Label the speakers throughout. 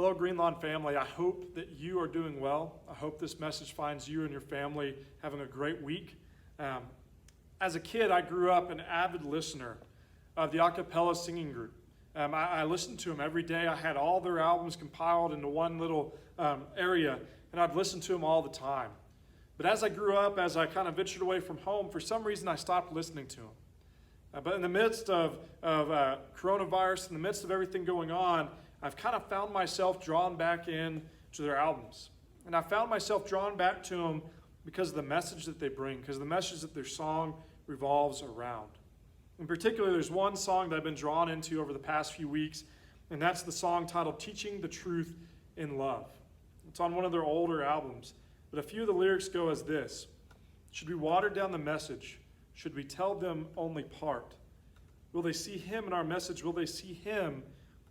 Speaker 1: Hello, Green Lawn family. I hope that you are doing well. I hope this message finds you and your family having a great week. As a kid, I grew up an avid listener of the a cappella singing group. I listened to them every day. I had all their albums compiled into one little area, and I'd listen to them all the time. But as I grew up, as I kind of ventured away from home, for some reason I stopped listening to them. But in the midst of coronavirus, in the midst of everything going on, I've kind of found myself drawn back in to their albums. And I found myself drawn back to them because of the message that they bring, because of the message that their song revolves around. In particular, there's one song that I've been drawn into over the past few weeks, and that's the song titled Teaching the Truth in Love. It's on one of their older albums, but a few of the lyrics go as this: should we water down the message? Should we tell them only part? Will they see him in our message? Will they see him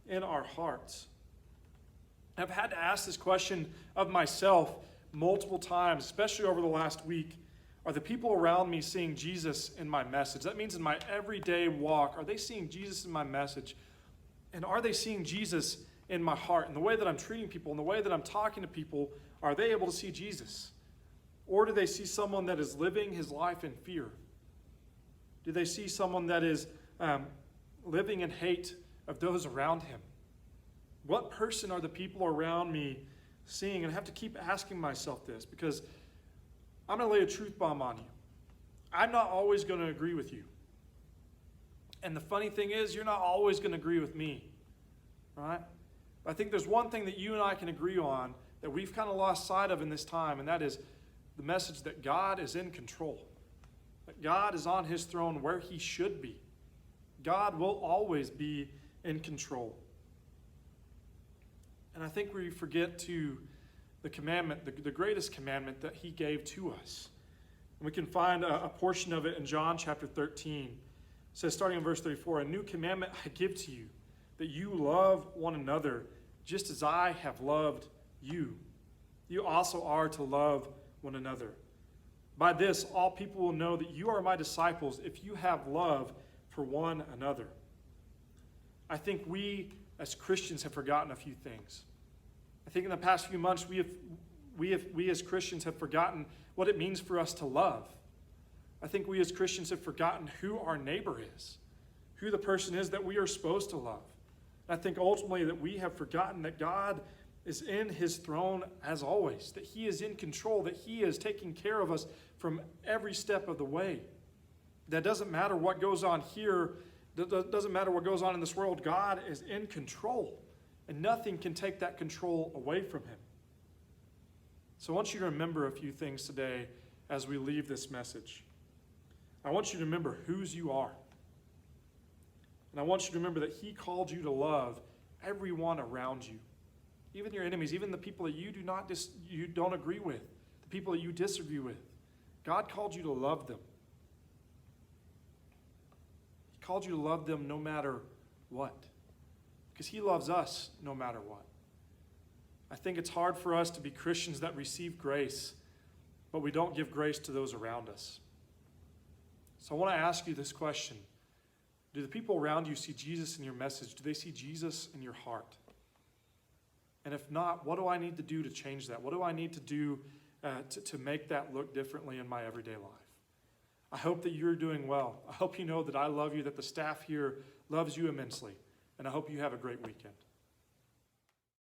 Speaker 1: in our hearts? I've had to ask this question of myself multiple times, especially over the last week. Are the people around me seeing Jesus in my message? That means in my everyday walk, are they seeing Jesus in my message? And are they seeing Jesus in my heart? In the way that I'm treating people, in the way that I'm talking to people, are they able to see Jesus? Or do they see someone that is living his life in fear? Do they see someone that is living in hate of those around him? What person are the people around me seeing? And I have to keep asking myself this, because I'm going to lay a truth bomb on you. I'm not always going to agree with you. And the funny thing is, you're not always going to agree with me. Right? But I think there's one thing that you and I can agree on that we've kind of lost sight of in this time, and that is the message that God is in control. That God is on his throne where he should be. God will always be in control. And I think we forget the commandment, the greatest commandment that he gave to us. And we can find a portion of it in John chapter 13. It says, starting in verse 34, "A new commandment I give to you, that you love one another, just as I have loved you. You also are to love one another. By this, all people will know that you are my disciples if you have love for one another." I think we as Christians have forgotten a few things. I think in the past few months we as Christians have forgotten what it means for us to love. I think we as Christians have forgotten who our neighbor is, who the person is that we are supposed to love. And I think ultimately that we have forgotten that God is in his throne as always, that he is in control, that he is taking care of us from every step of the way. That doesn't matter what goes on here, that doesn't matter what goes on in this world, God is in control, and nothing can take that control away from him. So I want you to remember a few things today as we leave this message. I want you to remember whose you are. And I want you to remember that he called you to love everyone around you. Even your enemies, even the people that you don't agree with, the people that you disagree with. God called you to love them. He called you to love them no matter what. Because he loves us no matter what. I think it's hard for us to be Christians that receive grace, but we don't give grace to those around us. So I want to ask you this question. Do the people around you see Jesus in your message? Do they see Jesus in your heart? And if not, what do I need to do to change that? What do I need to do to make that look differently in my everyday life? I hope that you're doing well. I hope you know that I love you, that the staff here loves you immensely. And I hope you have a great weekend.